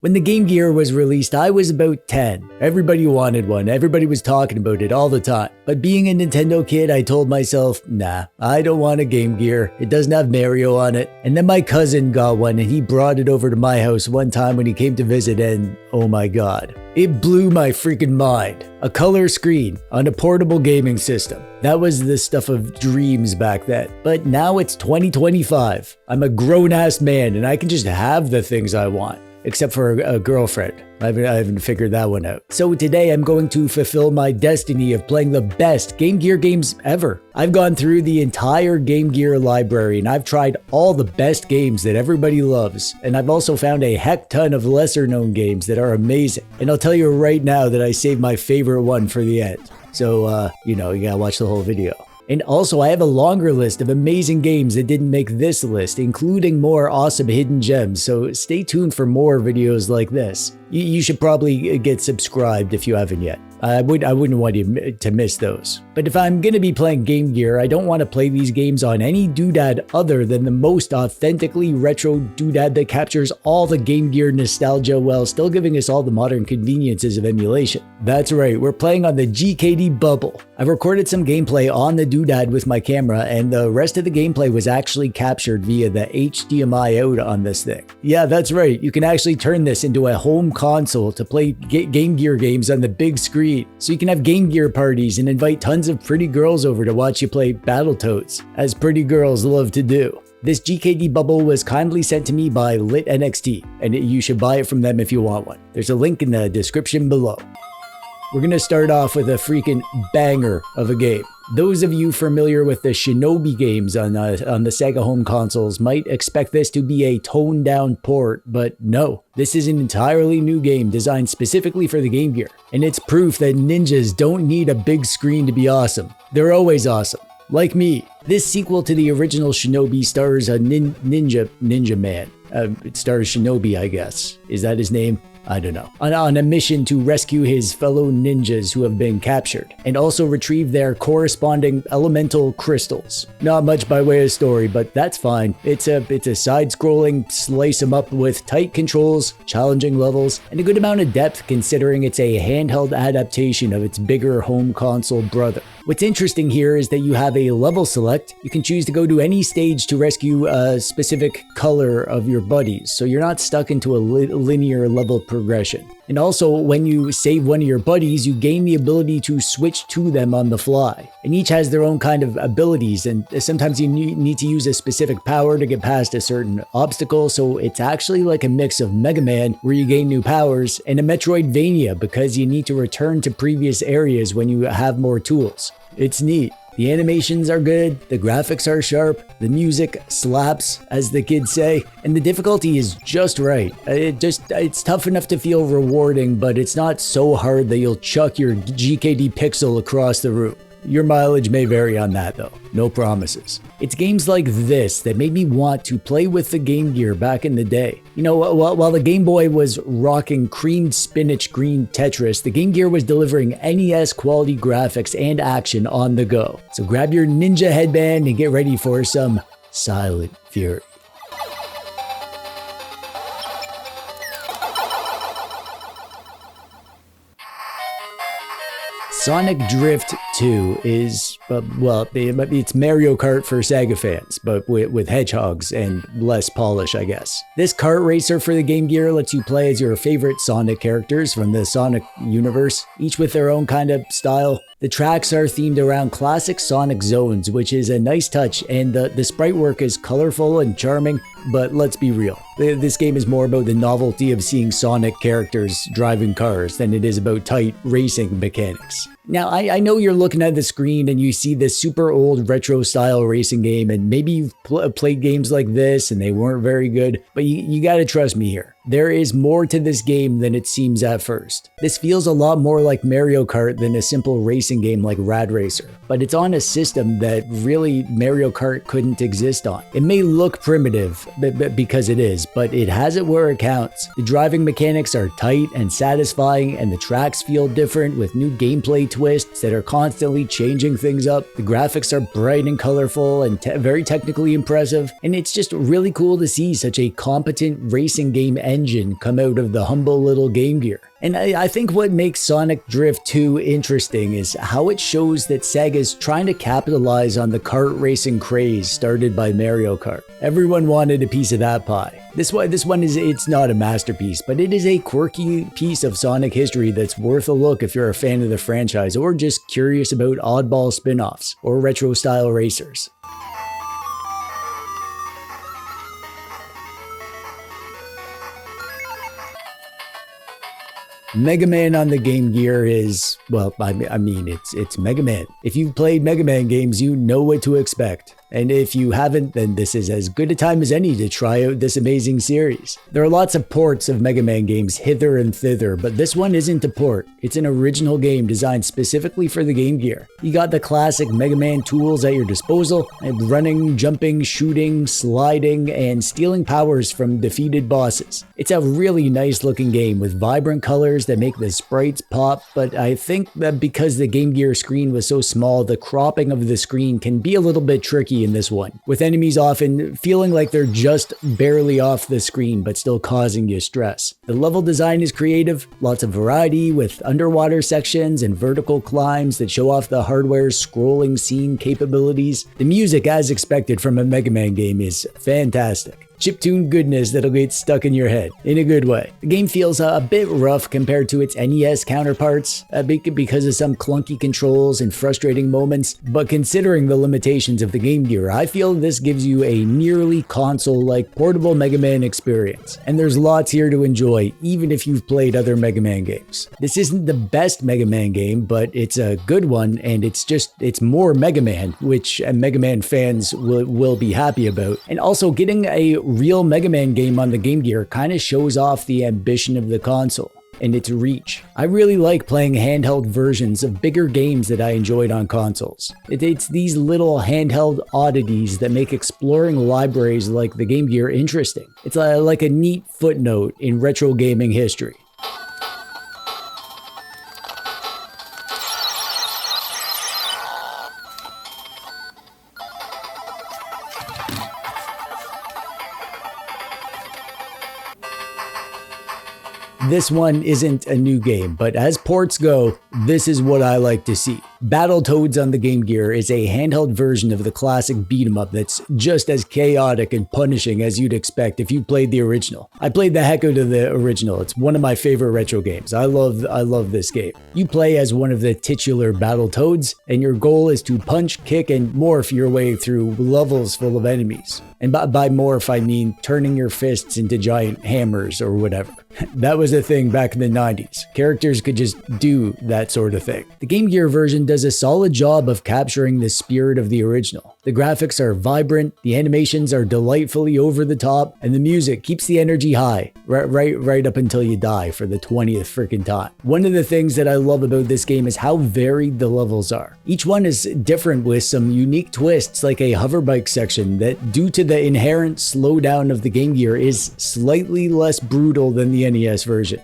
When the Game Gear was released, I was about 10. Everybody wanted one, everybody was talking about it all the time. But being a Nintendo kid, I told myself, nah, I don't want a Game Gear. It doesn't have Mario on it. And then my cousin got one and he brought it over to my house one time when he came to visit and oh my god. It blew my freaking mind. A color screen on a portable gaming system. That was the stuff of dreams back then. But now it's 2025. I'm a grown-ass man and I can just have the things I want. Except for a girlfriend. I haven't figured that one out. So today I'm going to fulfill my destiny of playing the best Game Gear games ever. I've gone through the entire Game Gear library and I've tried all the best games that everybody loves. And I've also found a heck ton of lesser known games that are amazing. And I'll tell you right now that I saved my favorite one for the end. So, you gotta watch the whole video. And also, I have a longer list of amazing games that didn't make this list, including more awesome hidden gems, so stay tuned for more videos like this. You should probably get subscribed if you haven't yet. I wouldn't want you to miss those. But if I'm going to be playing Game Gear, I don't want to play these games on any doodad other than the most authentically retro doodad that captures all the Game Gear nostalgia while still giving us all the modern conveniences of emulation. That's right, we're playing on the GKD Bubble. I've recorded some gameplay on the doodad with my camera and the rest of the gameplay was actually captured via the HDMI out on this thing. Yeah, that's right, you can actually turn this into a home console to play Game Gear games on the big screen. So you can have Game Gear parties and invite tons of pretty girls over to watch you play Battletoads, as pretty girls love to do. This GKD bubble was kindly sent to me by LitNXT, and you should buy it from them if you want one. There's a link in the description below. We're gonna start off with a freaking banger of a game. Those of you familiar with the Shinobi games on the Sega home consoles might expect this to be a toned down port, but no. This is an entirely new game designed specifically for the Game Gear, and it's proof that ninjas don't need a big screen to be awesome. They're always awesome. Like me. This sequel to the original Shinobi stars a ninja man. It stars Shinobi, I guess. Is that his name? I don't know. On a mission to rescue his fellow ninjas who have been captured, and also retrieve their corresponding elemental crystals. Not much by way of story, but that's fine. It's a side-scrolling slice 'em up with tight controls, challenging levels, and a good amount of depth considering it's a handheld adaptation of its bigger home console brother. What's interesting here is that you have a level select. You can choose to go to any stage to rescue a specific color of your buddies, so you're not stuck into a linear level progression. And also, when you save one of your buddies, you gain the ability to switch to them on the fly. And each has their own kind of abilities, and sometimes you need to use a specific power to get past a certain obstacle, so it's actually like a mix of Mega Man, where you gain new powers, and a Metroidvania, because you need to return to previous areas when you have more tools. It's neat. The animations are good, the graphics are sharp, the music slaps, as the kids say, and the difficulty is just right. It's tough enough to feel rewarding, but it's not so hard that you'll chuck your GKD pixel across the room. Your mileage may vary on that though, no promises. It's games like this that made me want to play with the Game Gear back in the day. You know, while the Game Boy was rocking creamed spinach green Tetris, the Game Gear was delivering NES quality graphics and action on the go. So grab your ninja headband and get ready for some silent fury. Sonic Drift 2 is, it's Mario Kart for Sega fans, but with hedgehogs and less polish, I guess. This kart racer for the Game Gear lets you play as your favorite Sonic characters from the Sonic universe, each with their own kind of style. The tracks are themed around classic Sonic zones, which is a nice touch, and the sprite work is colorful and charming, but let's be real. This game is more about the novelty of seeing Sonic characters driving cars than it is about tight racing mechanics. Now, I know you're looking at the screen and you see this super old retro style racing game, and maybe you've played games like this and they weren't very good, but you gotta trust me here. There is more to this game than it seems at first. This feels a lot more like Mario Kart than a simple racing game like Rad Racer, but it's on a system that really Mario Kart couldn't exist on. It may look primitive, because it is, but it has it where it counts. The driving mechanics are tight and satisfying, and the tracks feel different with new gameplay twists that are constantly changing things up. The graphics are bright and colorful and very technically impressive, and it's just really cool to see such a competent racing game engine engine come out of the humble little Game Gear. And I think what makes Sonic Drift 2 interesting is how it shows that Sega's trying to capitalize on the kart racing craze started by Mario Kart. Everyone wanted a piece of that pie. This one it's not a masterpiece, but it is a quirky piece of Sonic history that's worth a look if you're a fan of the franchise or just curious about oddball spin-offs or retro-style racers. Mega Man on the Game Gear is, well, I mean, it's Mega Man. If you've played Mega Man games, you know what to expect. And if you haven't, then this is as good a time as any to try out this amazing series. There are lots of ports of Mega Man games hither and thither, but this one isn't a port. It's an original game designed specifically for the Game Gear. You got the classic Mega Man tools at your disposal, and running, jumping, shooting, sliding, and stealing powers from defeated bosses. It's a really nice looking game with vibrant colors that make the sprites pop, but I think that because the Game Gear screen was so small, the cropping of the screen can be a little bit tricky in this one, with enemies often feeling like they're just barely off the screen but still causing you stress. The level design is creative, lots of variety with underwater sections and vertical climbs that show off the hardware's scrolling scene capabilities. The music, as expected from a Mega Man game, is fantastic. Chiptune goodness that'll get stuck in your head, in a good way. The game feels a bit rough compared to its NES counterparts, because of some clunky controls and frustrating moments, but considering the limitations of the Game Gear, I feel this gives you a nearly console-like portable Mega Man experience. And there's lots here to enjoy, even if you've played other Mega Man games. This isn't the best Mega Man game, but it's a good one, and it's more Mega Man, which Mega Man fans will be happy about. And also, getting a real Mega Man game on the Game Gear kind of shows off the ambition of the console and its reach. I really like playing handheld versions of bigger games that I enjoyed on consoles. It's these little handheld oddities that make exploring libraries like the Game Gear interesting. It's like a neat footnote in retro gaming history. This one isn't a new game, but as ports go, this is what I like to see. Battletoads on the Game Gear is a handheld version of the classic beat-em-up that's just as chaotic and punishing as you'd expect if you played the original. I played the heck out of the original. It's one of my favorite retro games. I love this game. You play as one of the titular Battletoads, and your goal is to punch, kick, and morph your way through levels full of enemies. And by morph, I mean turning your fists into giant hammers or whatever. That was a thing back in the 90s. Characters could just do that sort of thing. The Game Gear version does a solid job of capturing the spirit of the original. The graphics are vibrant, the animations are delightfully over the top, and the music keeps the energy high, right up until you die for the 20th freaking time. One of the things that I love about this game is how varied the levels are. Each one is different with some unique twists, like a hoverbike section that, due to the inherent slowdown of the Game Gear, is slightly less brutal than the NES version.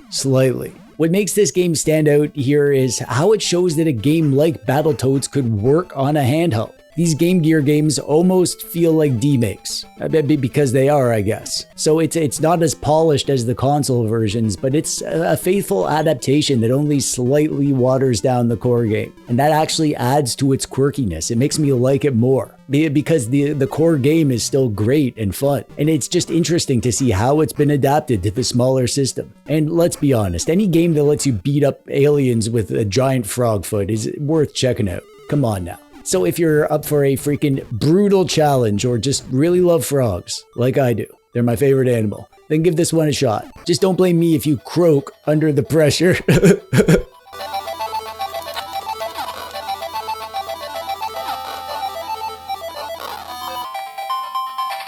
Slightly. What makes this game stand out here is how it shows that a game like Battletoads could work on a handheld. These Game Gear games almost feel like demakes, because they are, I guess. So it's not as polished as the console versions, but it's a faithful adaptation that only slightly waters down the core game. And that actually adds to its quirkiness. It makes me like it more, because the core game is still great and fun. And it's just interesting to see how it's been adapted to the smaller system. And let's be honest, any game that lets you beat up aliens with a giant frog foot is worth checking out. Come on now. So if you're up for a freaking brutal challenge or just really love frogs, like I do, they're my favorite animal, then give this one a shot. Just don't blame me if you croak under the pressure.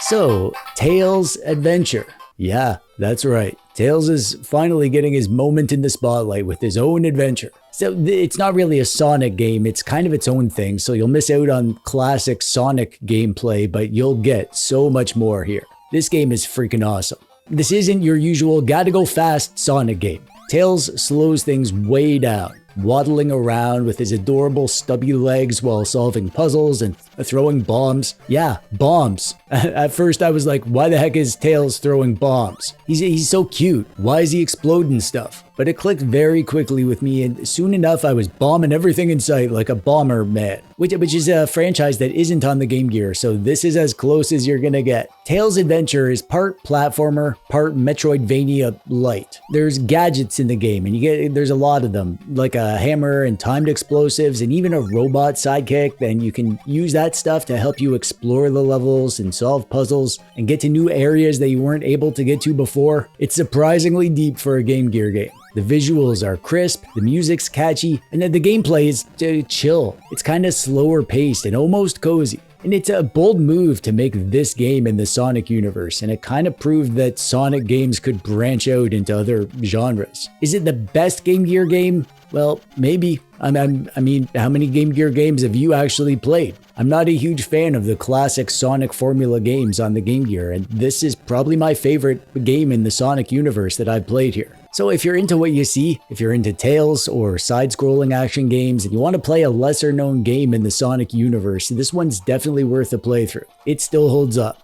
So, Tails' Adventure. Yeah, that's right. Tails is finally getting his moment in the spotlight with his own adventure. So it's not really a Sonic game, it's kind of its own thing, so you'll miss out on classic Sonic gameplay, but you'll get so much more here. This game is freaking awesome. This isn't your usual gotta go fast Sonic game. Tails slows things way down. waddling around with his adorable stubby legs while solving puzzles and throwing bombs. Yeah, bombs. At first I was like, why the heck is Tails throwing bombs? He's so cute. Why is he exploding stuff? But it clicked very quickly with me, and soon enough I was bombing everything in sight like a bomber man, which is a franchise that isn't on the Game Gear, so this is as close as you're gonna get. Tails' adventure is part platformer, part Metroidvania light. There's gadgets in the game, and there's a lot of them, like a hammer and timed explosives, and even a robot sidekick. Then you can use that stuff to help you explore the levels and solve puzzles and get to new areas that you weren't able to get to before. It's surprisingly deep for a Game Gear game. The visuals are crisp, the music's catchy, and the gameplay is chill. It's kind of slower paced and almost cozy. And it's a bold move to make this game in the Sonic universe, and it kind of proved that Sonic games could branch out into other genres. Is it the best Game Gear game? Well, maybe. I mean, how many Game Gear games have you actually played? I'm not a huge fan of the classic Sonic formula games on the Game Gear, and this is probably my favorite game in the Sonic universe that I've played here. So if you're into what you see, if you're into Tails or side-scrolling action games, and you want to play a lesser-known game in the Sonic universe, this one's definitely worth a playthrough. It still holds up.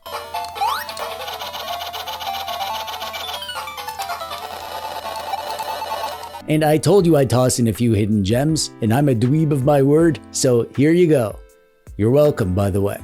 And I told you I'd toss in a few hidden gems, and I'm a dweeb of my word, so here you go. You're welcome, by the way.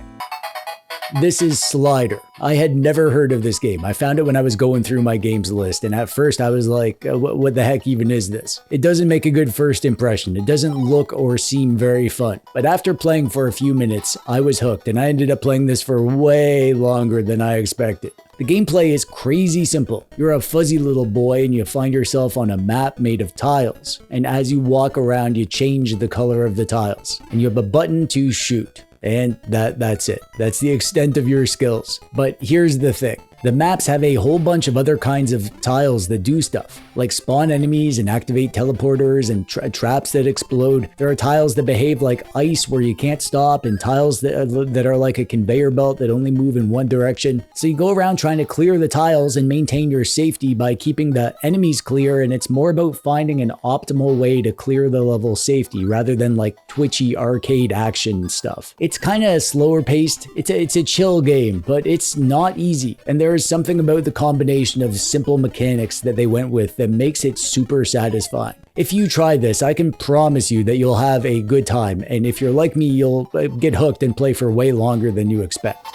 This is Slider. I had never heard of this game. I found it when I was going through my games list, and at first I was like, what the heck even is this? It doesn't make a good first impression. It doesn't look or seem very fun. But after playing for a few minutes, I was hooked, and I ended up playing this for way longer than I expected. The gameplay is crazy simple. You're a fuzzy little boy and you find yourself on a map made of tiles. And as you walk around, you change the color of the tiles. And you have a button to shoot. And that's it. That's the extent of your skills. But here's the thing. The maps have a whole bunch of other kinds of tiles that do stuff, like spawn enemies and activate teleporters and traps that explode. There are tiles that behave like ice where you can't stop, and tiles that are like a conveyor belt that only move in one direction. So you go around trying to clear the tiles and maintain your safety by keeping the enemies clear, and it's more about finding an optimal way to clear the level safety rather than like twitchy arcade action stuff. It's kind of slower paced. It's a chill game, but it's not easy, and there is something about the combination of simple mechanics that they went with that makes it super satisfying. If you try this, I can promise you that you'll have a good time, and if you're like me, you'll get hooked and play for way longer than you expect.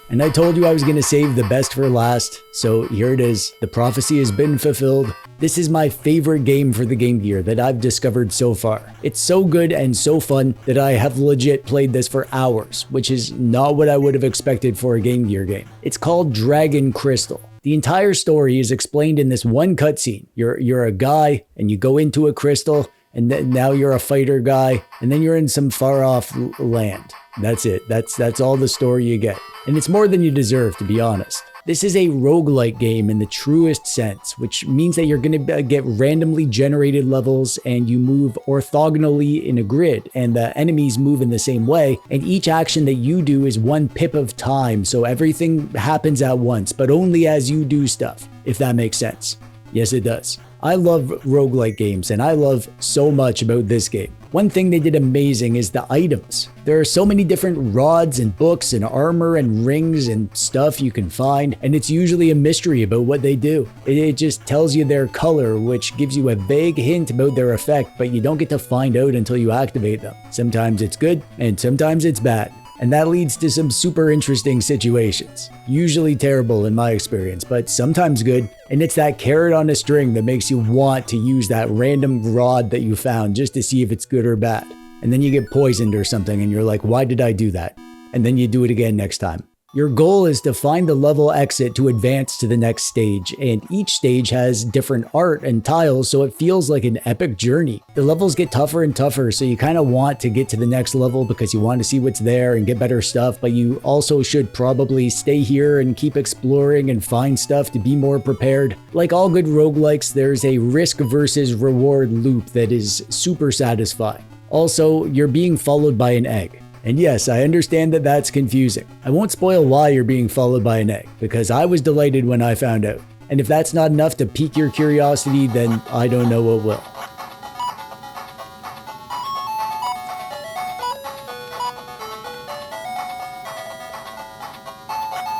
And I told you I was going to save the best for last, so here it is. The prophecy has been fulfilled. This is my favorite game for the Game Gear that I've discovered so far. It's so good and so fun that I have legit played this for hours, which is not what I would have expected for a Game Gear game. It's called Dragon Crystal. The entire story is explained in this one cutscene. You're a guy and you go into a crystal, and now you're a fighter guy, and then you're in some far off land. That's it. That's all the story you get. And it's more than you deserve, to be honest. This is a roguelike game in the truest sense, which means that you're going to get randomly generated levels and you move orthogonally in a grid, and the enemies move in the same way, and each action that you do is one pip of time, so everything happens at once, but only as you do stuff, if that makes sense. Yes, it does. I love roguelike games, and I love so much about this game. One thing they did amazing is the items. There are so many different rods and books and armor and rings and stuff you can find, and it's usually a mystery about what they do. It just tells you their color, which gives you a vague hint about their effect, but you don't get to find out until you activate them. Sometimes it's good, and sometimes it's bad. And that leads to some super interesting situations. Usually terrible in my experience, but sometimes good. And it's that carrot on a string that makes you want to use that random rod that you found just to see if it's good or bad. And then you get poisoned or something and you're like, why did I do that? And then you do it again next time. Your goal is to find the level exit to advance to the next stage, and each stage has different art and tiles, so it feels like an epic journey. The levels get tougher and tougher, so you kind of want to get to the next level because you want to see what's there and get better stuff, but you also should probably stay here and keep exploring and find stuff to be more prepared. Like all good roguelikes, there's a risk versus reward loop that is super satisfying. Also, you're being followed by an egg. And yes, I understand that that's confusing. I won't spoil why you're being followed by an egg, because I was delighted when I found out. And if that's not enough to pique your curiosity, then I don't know what will.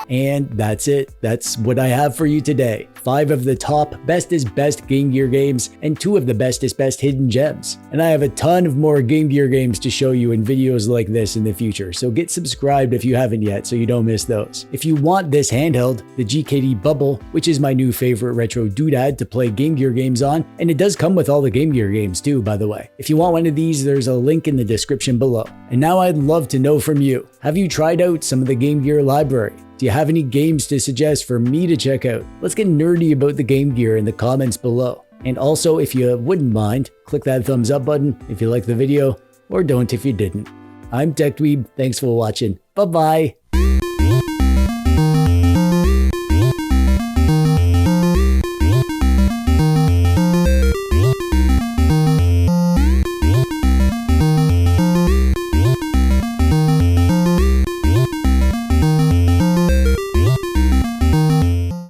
And that's it. That's what I have for you today. 5 of the top bestest best Game Gear games and 2 of the bestest best hidden gems. And I have a ton of more Game Gear games to show you in videos like this in the future, so get subscribed if you haven't yet so you don't miss those. If you want this handheld, the GKD Bubble, which is my new favorite retro doodad to play Game Gear games on, and it does come with all the Game Gear games too, by the way. If you want one of these, there's a link in the description below. And now I'd love to know from you. Have you tried out some of the Game Gear library? Do you have any games to suggest for me to check out? Let's get nerdy about the Game Gear in the comments below. And also, if you wouldn't mind, click that thumbs up button if you liked the video, or don't if you didn't. I'm TechDweeb, thanks for watching, bye bye!